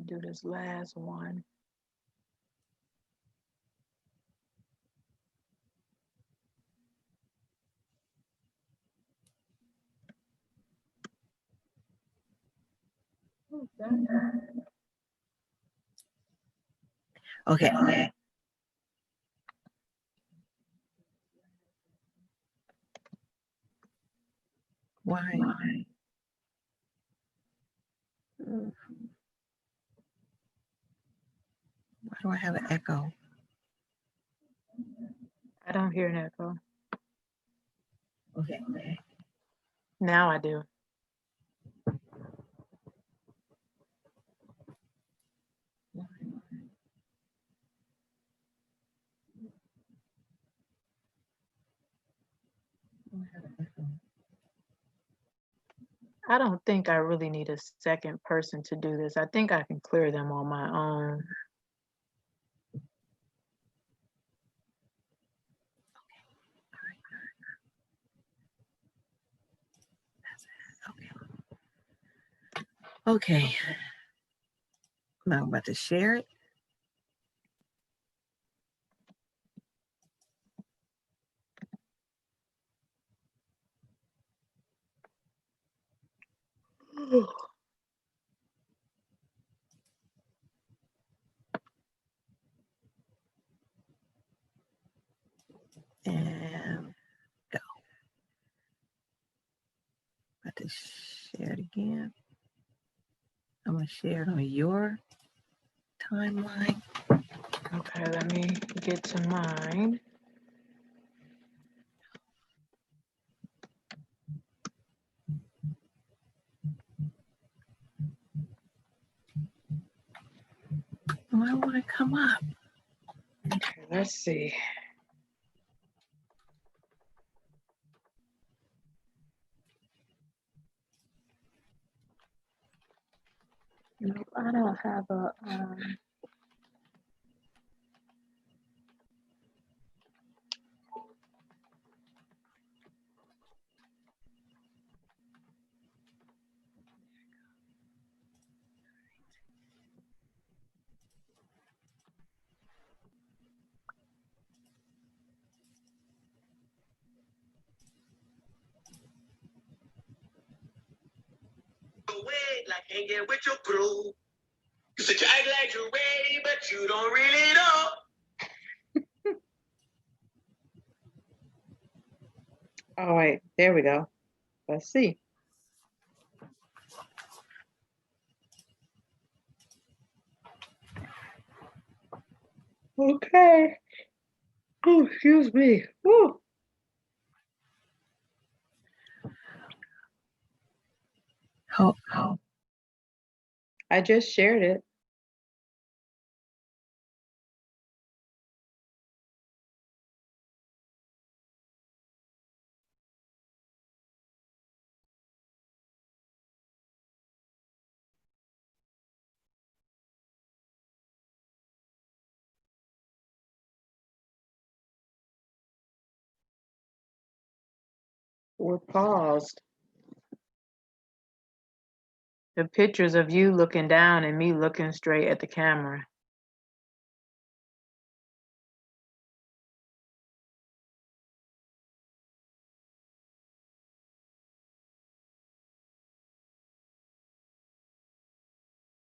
do this last one. Okay. Why? Why do I have an echo? I don't hear an echo. Okay. Now I do. I don't think I really need a second person to do this. I think I can clear them on my own. Okay. Now I'm about to share it. And go. About to share it again. I'm going to share it on your timeline. Okay, let me get to mine. Why won't it come up? Okay, let's see. Nope, I don't have a like hanging with your crew. You said you act like you're ready, but you don't really know. all right, there we go. Let's see. Okay. Oh, excuse me. Woo. Oh. I just shared it. We're paused. The pictures of you looking down and me looking straight at the camera.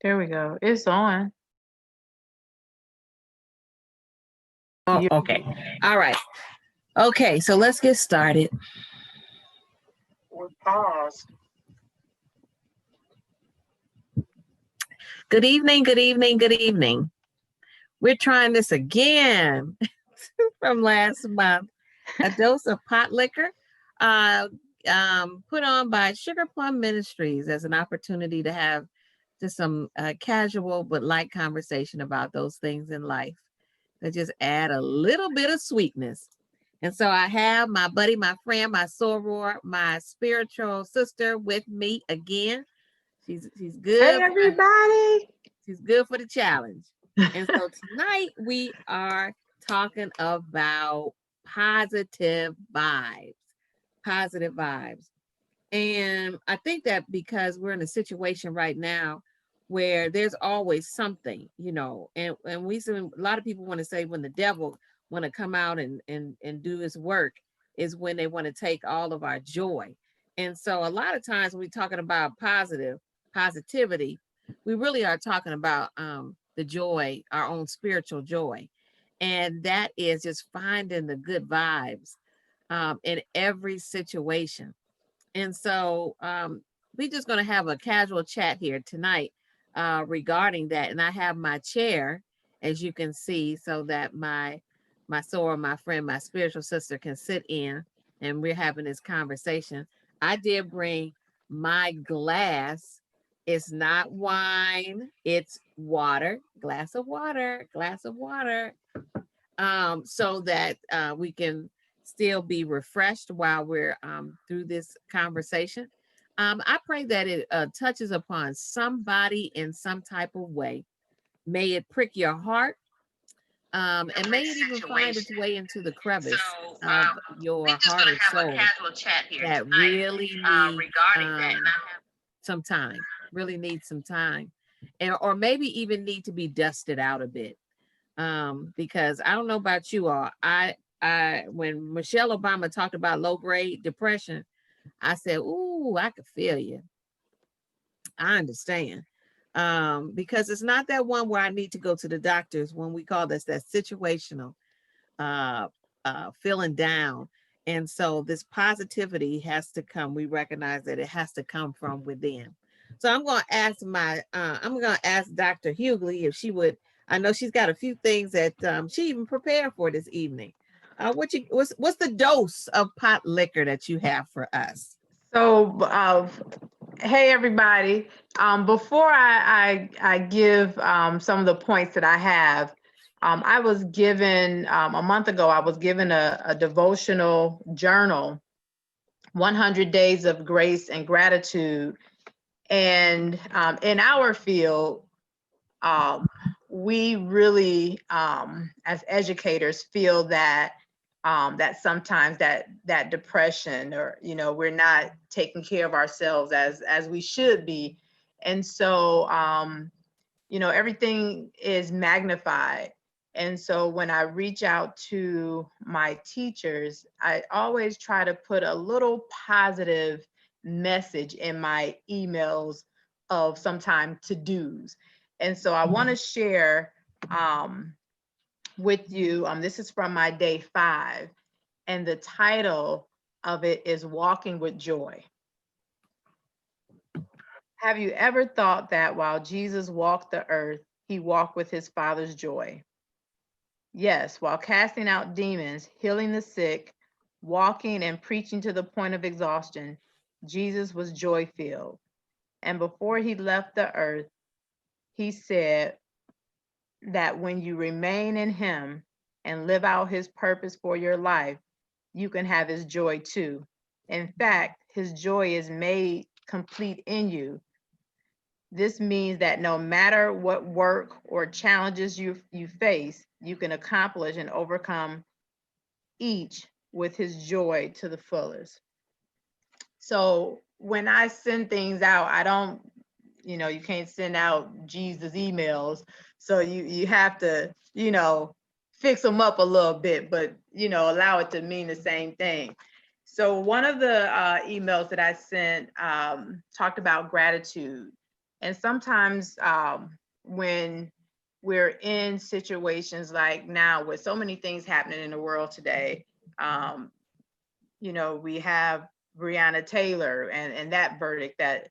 There we go. It's on. Oh, okay. All right. Okay, so let's get started. We're paused. Good evening, good evening, good evening. We're trying this again from last month. A dose of Potlikker, put on by Sugar Plum Ministries as an opportunity to have just some casual but light conversation about those things in life that just add a little bit of sweetness. And so I have my buddy, my friend, my soror, my spiritual sister with me again. She's good. Hey, everybody. She's good for the challenge. And so tonight we are talking about positive vibes. And I think that because we're in a situation right now where there's always something, and we see a lot of people want to say when the devil want to come out and do his work is when they want to take all of our joy. And so a lot of times when we're talking about positivity, we really are talking about the joy, our own spiritual joy. And that is just finding the good vibes in every situation. And so we're just going to have a casual chat here tonight regarding that. And I have my chair, as you can see, so that my Sora, my friend, my spiritual sister can sit in, and we're having this conversation. I did bring my glass. It's not wine, it's water, glass of water, so that we can still be refreshed while we're through this conversation. I pray that it touches upon somebody in some type of way. May it prick your heart, and may it even find its way into the crevice of your heart or soul that really needs some time, really needs some time, or maybe even need to be dusted out a bit. Because I don't know about you all, when Michelle Obama talked about low grade depression, I said, "Ooh, I could feel you. I understand." Because it's not that one where I need to go to the doctors when we call this that situational feeling down. And so this positivity has to come. We recognize that it has to come from within. So I'm going to ask Dr. Hughley if she would. I know she's got a few things that she even prepared for this evening. What's the dose of pot liquor that you have for us? So, hey everybody. Before I give some of the points that I have, I was given a month ago. I was given a devotional journal, 100 Days of Grace and Gratitude, and in our field, we really, as educators, feel that that sometimes that depression, or we're not taking care of ourselves as we should be, and so everything is magnified. And so when I reach out to my teachers, I always try to put a little positive message in my emails of sometime to-dos. And so I want to share with you, this is from my day 5, and the title of it is Walking with Joy. Have you ever thought that while Jesus walked the earth, he walked with his Father's joy? Yes, while casting out demons, healing the sick, walking and preaching to the point of exhaustion, Jesus was joy-filled. And before he left the earth, he said that when you remain in him and live out his purpose for your life, you can have his joy too. In fact, his joy is made complete in you. This means that no matter what work or challenges you face, you can accomplish and overcome each with his joy to the fullest. So when I send things out, I don't, you can't send out Jesus emails. So you have to, fix them up a little bit, but, allow it to mean the same thing. So one of the emails that I sent talked about gratitude. And sometimes when we're in situations like now with so many things happening in the world today, we have Breonna Taylor and that verdict that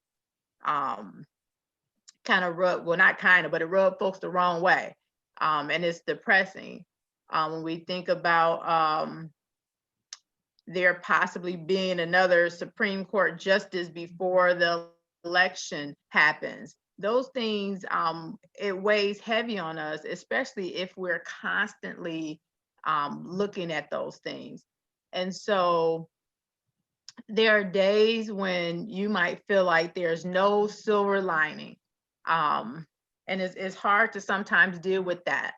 kind of but it rubbed folks the wrong way. And it's depressing. When we think about there possibly being another Supreme Court justice before the election happens, those things, it weighs heavy on us, especially if we're constantly looking at those things. And so there are days when you might feel like there's no silver lining. And it's hard to sometimes deal with that.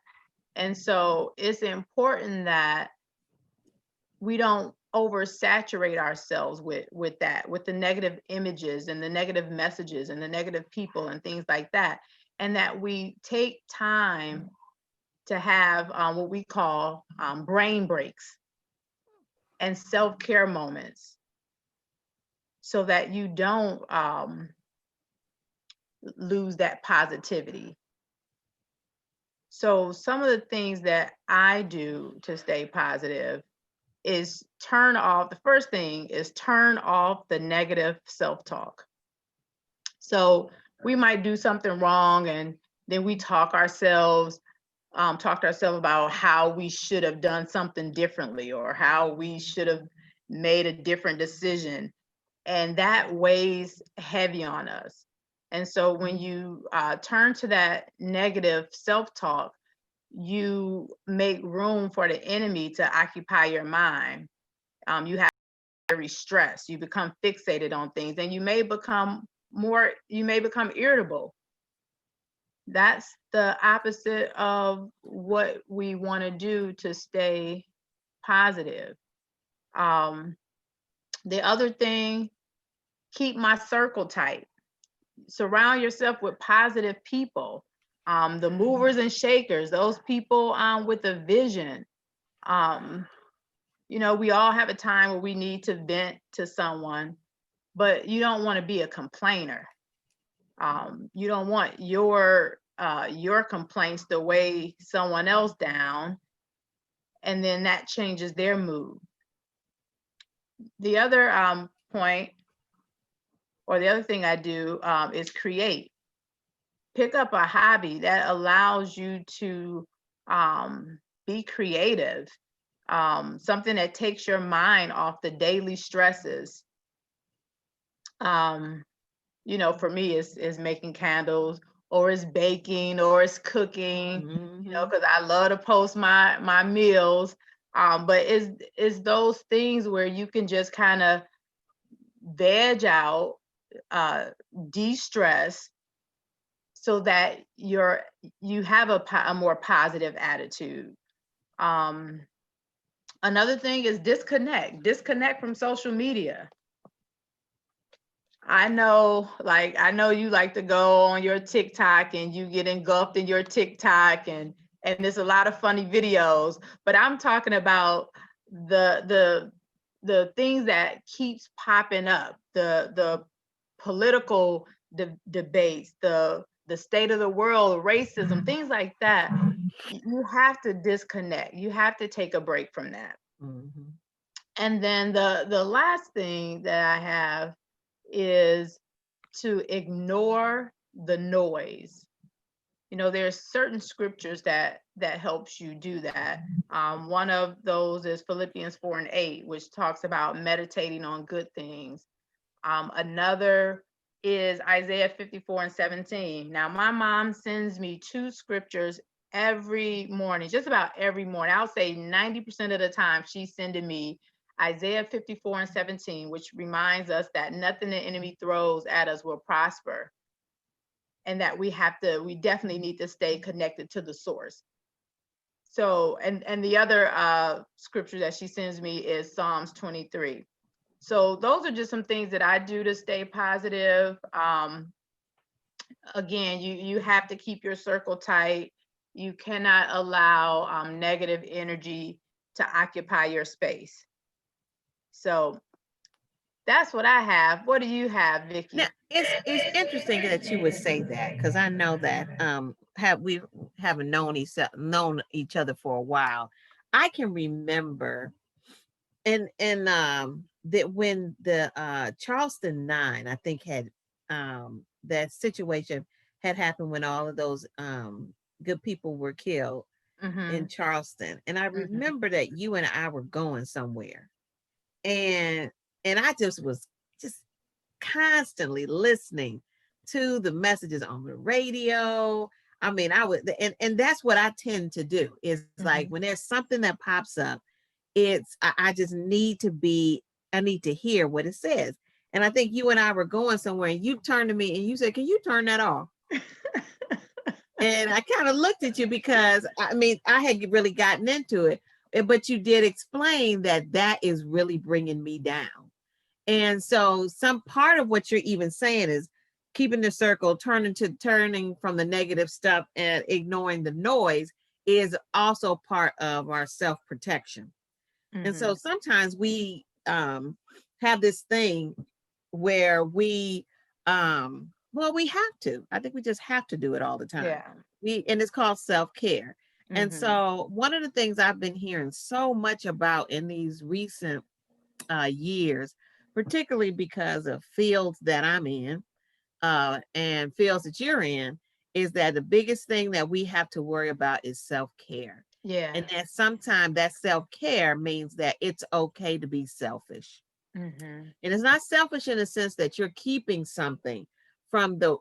And so it's important that we don't oversaturate ourselves with that, with the negative images and the negative messages and the negative people and things like that, and that we take time to have what we call brain breaks and self-care moments, so that you don't lose that positivity. So some of the things that I do to stay positive is the first thing is turn off the negative self-talk. So we might do something wrong, and then we talk to ourselves about how we should have done something differently, or how we should have made a different decision. And that weighs heavy on us. And so when you turn to that negative self-talk, you make room for the enemy to occupy your mind. You have very stressed, you become fixated on things, and you may become irritable. That's the opposite of what we want to do to stay positive. The other thing, keep my circle tight. Surround yourself with positive people, the movers and shakers, those people with a vision. We all have a time where we need to vent to someone, but you don't want to be a complainer. You don't want your complaints to weigh someone else down, and then that changes their mood. The other point, or the other thing I do, is create. Pick up a hobby that allows you to be creative, something that takes your mind off the daily stresses. For me, is making candles, or it's baking, or it's cooking, because I love to post my meals. But it's those things where you can just kind of veg out, de-stress, so that you have a more positive attitude. Another thing is disconnect from social media. I know you like to go on your TikTok, and you get engulfed in your TikTok, and there's a lot of funny videos, but I'm talking about the things that keeps popping up, the political debates, the state of the world, racism, things like that. You have to disconnect. You have to take a break from that. And then the last thing that I have is to ignore the noise. There's certain scriptures that helps you do that. One of those is Philippians 4:8, which talks about meditating on good things. Another is Isaiah 54:17. Now, my mom sends me 2 scriptures every morning, just about every morning. I'll say 90% of the time she's sending me Isaiah 54:17, which reminds us that nothing the enemy throws at us will prosper, and that we definitely need to stay connected to the source. So, and the other scripture that she sends me is Psalms 23. So those are just some things that I do to stay positive. Again, you have to keep your circle tight. You cannot allow negative energy to occupy your space. So that's what I have. What do you have, Vicki? Now, it's interesting that you would say that, because I know that we haven't known each other for a while. I can remember and that when the Charleston 9, I think, had that situation had happened, when all of those good people were killed in Charleston. And I remember that you and I were going somewhere, and I just was constantly listening to the messages on the radio. I mean, I would, and that's what I tend to do, is like, when there's something that pops up, I just need to hear what it says. And I think you and I were going somewhere, and you turned to me and you said, "Can you turn that off?" And I kind of looked at you, because I mean, I had really gotten into it, but you did explain that that is really bringing me down. And so some part of what you're even saying is keeping the circle, turning from the negative stuff and ignoring the noise is also part of our self-protection. And so sometimes we have this thing where we well, we have to. I think we just have to do it all the time. Yeah. And it's called self-care. And so one of the things I've been hearing so much about in these recent years, particularly because of fields that I'm in and fields that you're in, is that the biggest thing that we have to worry about is self-care. Yeah. And that sometimes that self-care means that it's okay to be selfish. And it's not selfish in the sense that you're keeping something from the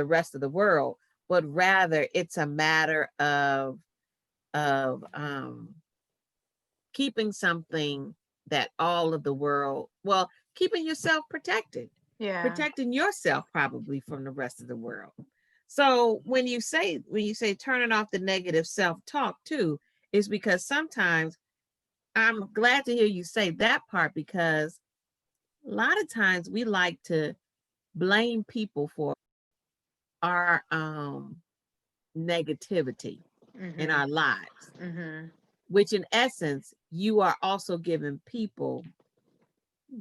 rest of the world, but rather it's a matter of keeping something that all of the world, well, keeping yourself protected. Yeah. Protecting yourself probably from the rest of the world. So when you say turning off the negative self-talk too, is because sometimes I'm glad to hear you say that part, because a lot of times we like to blame people for our negativity in our lives, which in essence, you are also giving people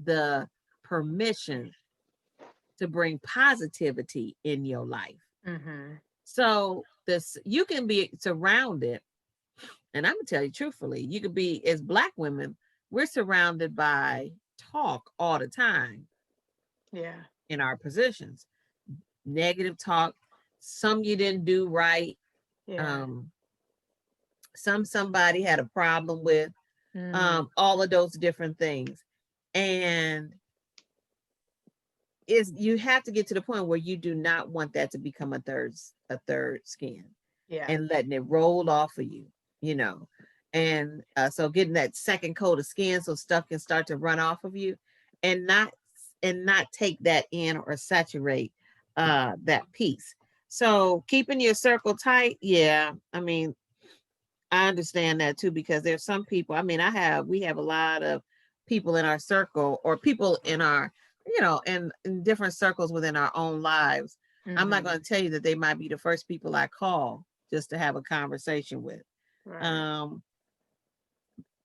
the permission to bring positivity in your life. So you can be surrounded, and I'm gonna tell you truthfully, you could be, as Black women, we're surrounded by talk all the time. Yeah. In our positions, negative talk, some you didn't do right, Yeah. somebody had a problem with, all of those different things. And you have to get to the point where you do not want that to become a third skin. Yeah. And letting it roll off of you, and so getting that second coat of skin so stuff can start to run off of you, and not take that in or saturate that piece. So keeping your circle tight, yeah, I mean, I understand that too, because there's some people, I mean, we have a lot of people in our circle, or people in our, in different circles within our own lives. I'm not going to tell you that they might be the first people I call just to have a conversation with. Right.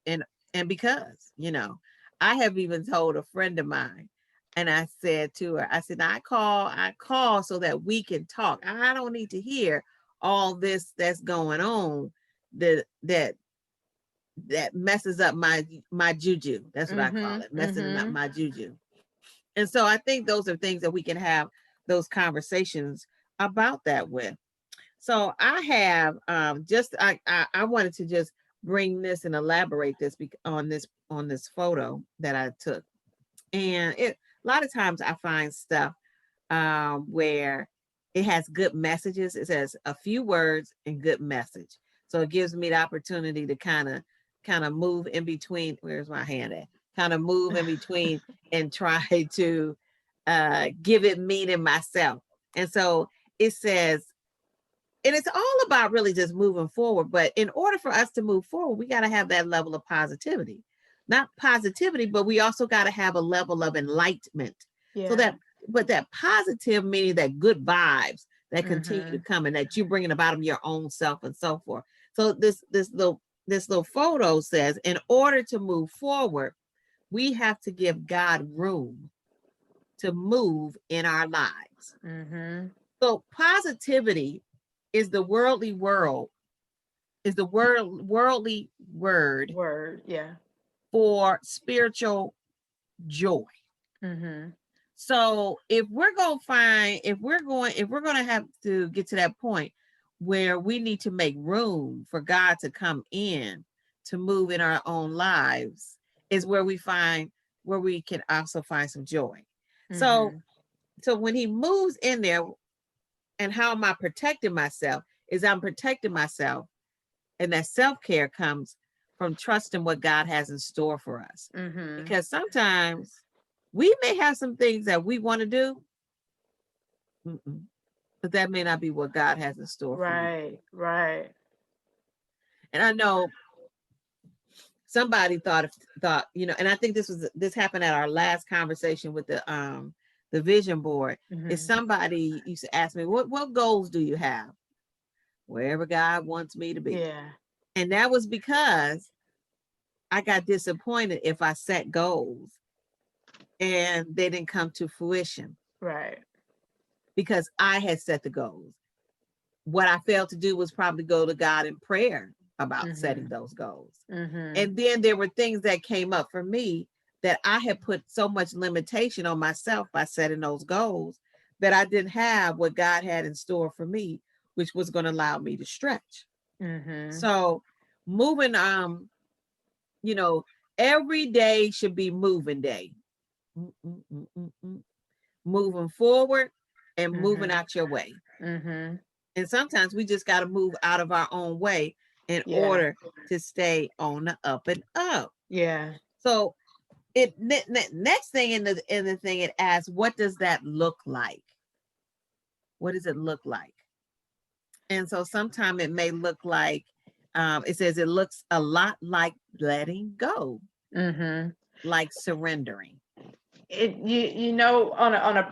And because, I have even told a friend of mine, and I said to her, I said, I call so that we can talk. I don't need to hear all this that's going on that messes up my juju. That's what I call it, messing up my juju. And so I think those are things that we can have those conversations about that with. So I have I wanted to just bring this and elaborate this on this photo that I took. And a lot of times I find stuff where it has good messages. It says a few words and good message. So it gives me the opportunity to kind of move in between. Where's my hand at? Kind of move in between and try to give it meaning myself. And so it says, and it's all about really just moving forward. But in order for us to move forward, we got to have that level of positivity. Not positivity, but we also got to have a level of enlightenment. Yeah. So that positive, meaning that good vibes that continue to come, and that you're bringing about them your own self and so forth. So this little photo says, in order to move forward, we have to give God room to move in our lives. So positivity is the worldly word Yeah. for spiritual joy. So if we're going to have to get to that point where we need to make room for God to come in to move in our own lives, is where we can also find some joy. So when he moves in there, and how am I protecting myself? Is I'm protecting myself, and that self-care comes from trusting what God has in store for us. Because sometimes we may have some things that we want to do, but that may not be what God has in store for you. Right. And I know somebody thought, you know, and I think this happened at our last conversation with the vision board. Is somebody used to ask me, what goals do you have? Wherever God wants me to be. Yeah. And that was because I got disappointed if I set goals and they didn't come to fruition. Right. Because I had set the goals. What I failed to do was probably go to God in prayer about setting those goals. And then there were things that came up for me that I had put so much limitation on myself by setting those goals that I didn't have what God had in store for me, which was going to allow me to stretch. So moving, you know, every day should be moving day. Moving forward and moving out your way. And sometimes we just got to move out of our own way in order to stay on the up and up. Yeah. So next thing in the thing, it asks, what does that look like? What does it look like? And so sometimes it may look like, it says it looks a lot like letting go, like surrendering. You know, on a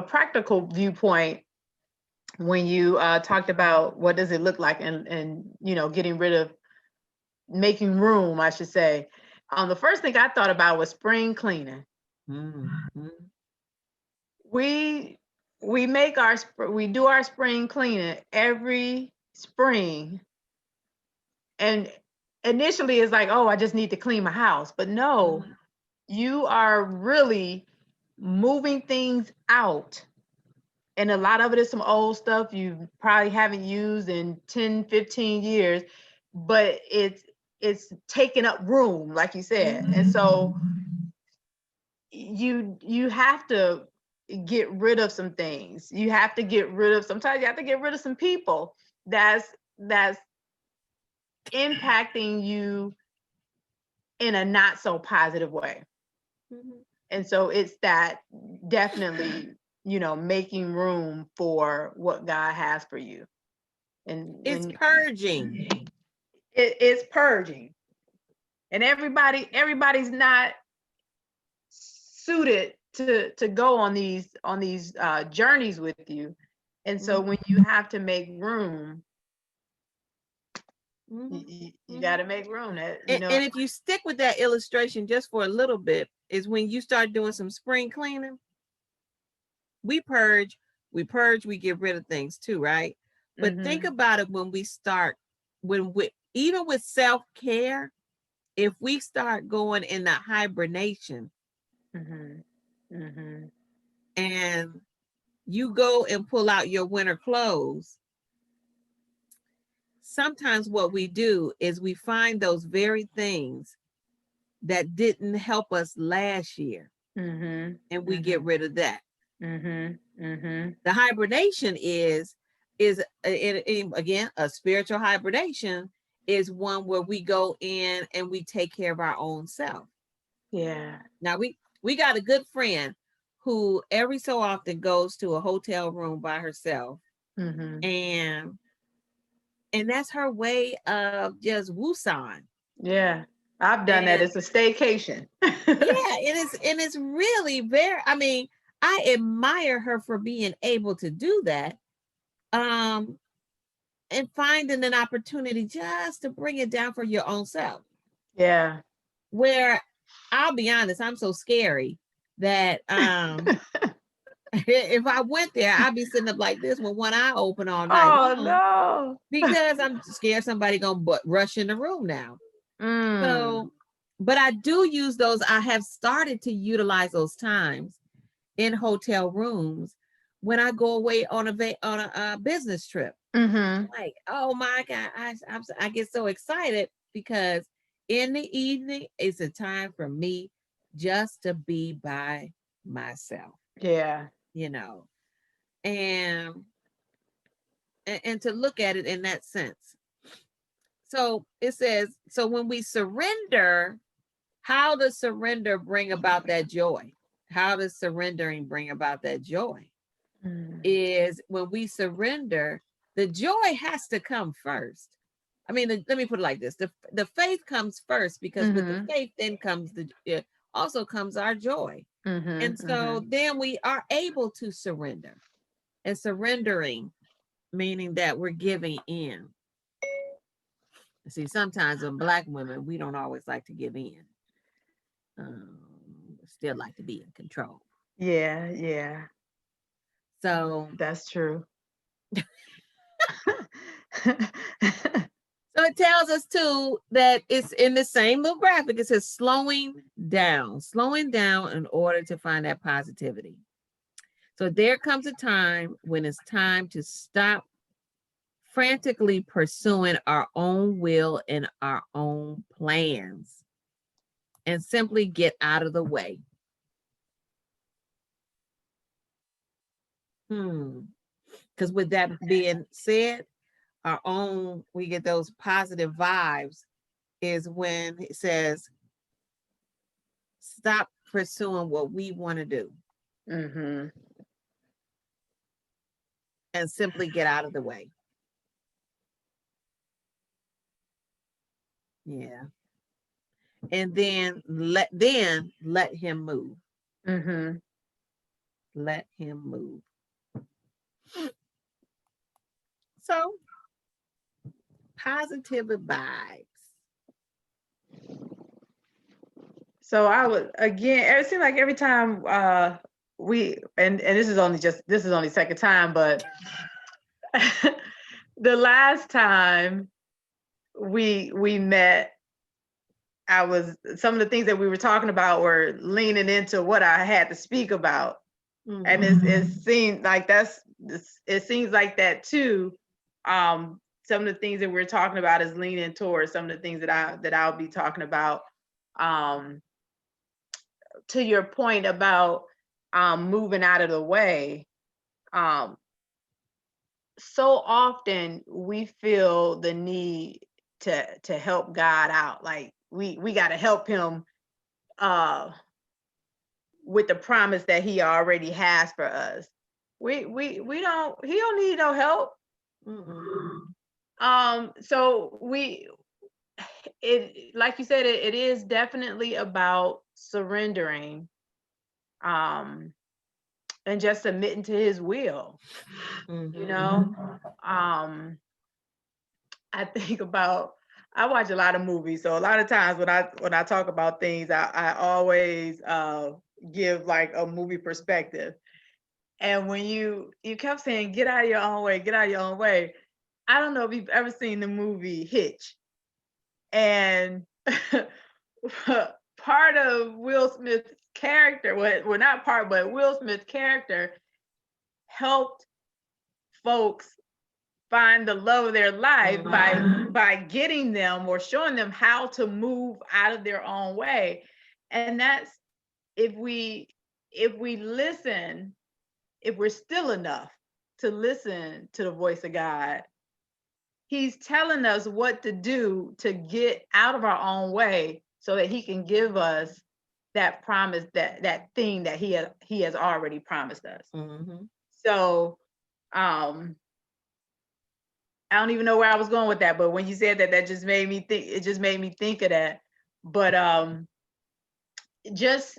practical viewpoint, when you talked about what does it look like, and you know, getting rid of, making room, I should say. The first thing I thought about was spring cleaning. We do our spring cleaning every spring, and initially it's like, oh, I just need to clean my house, but no, you are really moving things out. And a lot of it is some old stuff you probably haven't used in 10, 15 years, but it's taking up room, like you said. And so you have to get rid of some things. You have to get rid of, sometimes you have to get rid of some people that's impacting you in a not so positive way. And so it's that, definitely, you know, making room for what God has for you. And it's purging. It's purging. And everybody's not suited to go on these journeys with you. And so when you have to make room, you got to make room. That, you know, and if you stick with that illustration just for a little bit, is when you start doing some spring cleaning, we purge, we get rid of things too, right? But think about it, when we start, even with self-care, if we start going in the hibernation, and you go and pull out your winter clothes, sometimes what we do is we find those very things that didn't help us last year, and we get rid of that. The hibernation is again, a spiritual hibernation is one where we go in and we take care of our own self. Yeah. Now we got a good friend who every so often goes to a hotel room by herself, and that's her way of just woosahing. Yeah, I've done that. It's a staycation. Yeah, and it's really very, I mean, I admire her for being able to do that, and finding an opportunity just to bring it down for your own self. Yeah. Where, I'll be honest, I'm so scary that if I went there, I'd be sitting up like this with one eye open all night. Oh no! Because I'm scared somebody gonna rush in the room now. So, but I do use those. I have started to utilize those times in hotel rooms when I go away on a business trip. Like, oh my God, I get so excited because in the evening it's a time for me just to be by myself. Yeah. You know, and to look at it in that sense. So it says, so when we surrender, how does surrender bring about that joy? How does surrendering bring about that joy? Is when we surrender, the joy has to come first. I mean, let me put it like this: the faith comes first, because with the faith then comes also comes our joy, and so then we are able to surrender, and surrendering meaning that we're giving in. See, sometimes when Black women, we don't always like to give in. Still like to be in control. Yeah. So that's true. So it tells us too that it's in the same little graphic. It says slowing down in order to find that positivity. So there comes a time when it's time to stop frantically pursuing our own will and our own plans and simply get out of the way. Because with that being said, we get those positive vibes is when it says, stop pursuing what we want to do. And simply get out of the way. Yeah. And then let him move. Let him move. So positive vibes. So I would, again, it seemed like every time we, and this is only second time, but the last time we met, some of the things that we were talking about were leaning into what I had to speak about. And it seemed like it seems like that too. Some of the things that we're talking about is leaning towards some of the things that I'll be talking about. To your point about moving out of the way, so often we feel the need to help God out. Like we got to help him with the promise that he already has for us. He don't need no help. So like you said, it is definitely about surrendering, and just submitting to his will. You know, I watch a lot of movies, so a lot of times when I talk about things, I always give like a movie perspective. And when you kept saying, get out of your own way, get out of your own way. I don't know if you've ever seen the movie Hitch. And part of Will Smith's character, well, not part, but Will Smith's character helped folks find the love of their life by getting them or showing them how to move out of their own way. And that's if we listen, if we're still enough to listen to the voice of God, he's telling us what to do to get out of our own way so that he can give us that promise, that thing that he has already promised us. So I don't even know where I was going with that, but when you said that just made me think, it just made me think of that. But just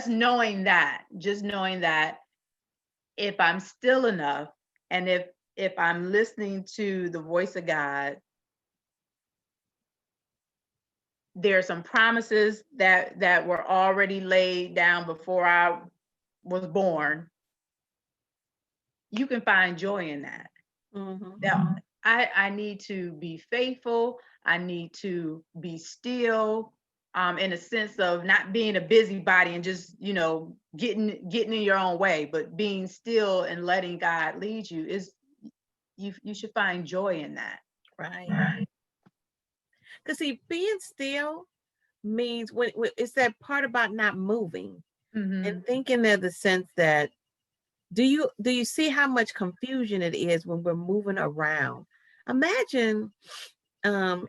knowing that if I'm still enough, and if I'm listening to the voice of God, there are some promises that were already laid down before I was born. You can find joy in that. Now, I need to be faithful. I need to be still, in a sense of not being a busybody and just, getting in your own way, but being still and letting God lead you you should find joy in that. Right. Because see, being still means when it's that part about not moving and thinking in the sense that do you see how much confusion it is when we're moving around? Imagine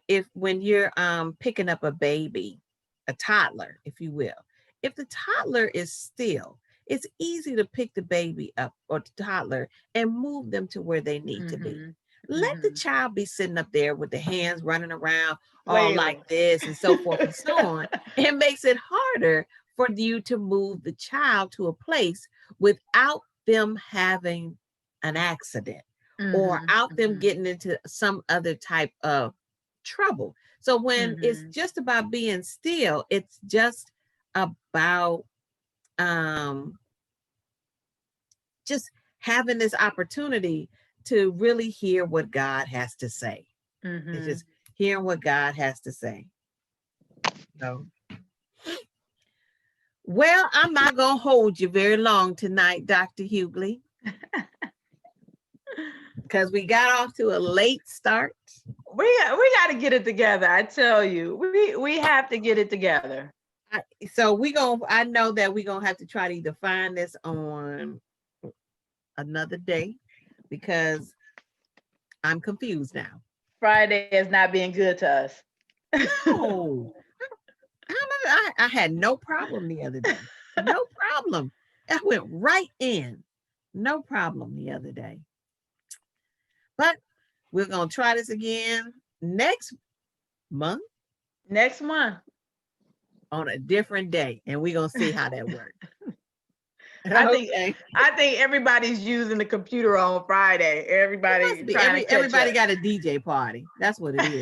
if when you're picking up a baby, a toddler, if you will, if the toddler is still, it's easy to pick the baby up or the toddler and move them to where they need to be. Let the Mhm. child be sitting up there with the hands running around all Flailing. like this and so forth and so on. It makes it harder for you to move the child to a place without them having an accident or Mhm, out them mhm, getting into some other type of trouble. So when it's mhm, just about being still, it's just about just having this opportunity to really hear what God has to say. It's mhm. just hearing what God has to say. So, well, I'm not going to hold you very long tonight, Dr. Hughley, because we got off to a late start. We got to get it together. I tell you, we have to get it together. So I know that we're going to have to try to either find this on another day because I'm confused now. Friday is not being good to us. No, I had no problem the other day. No problem. I went right in. No problem the other day. But we're going to try this again next month Next month. on a different day, and we're going to see how that works. I Okay. think everybody's using the computer on Friday. It must Everybody be trying to catch everybody up. got a DJ party. That's what it is.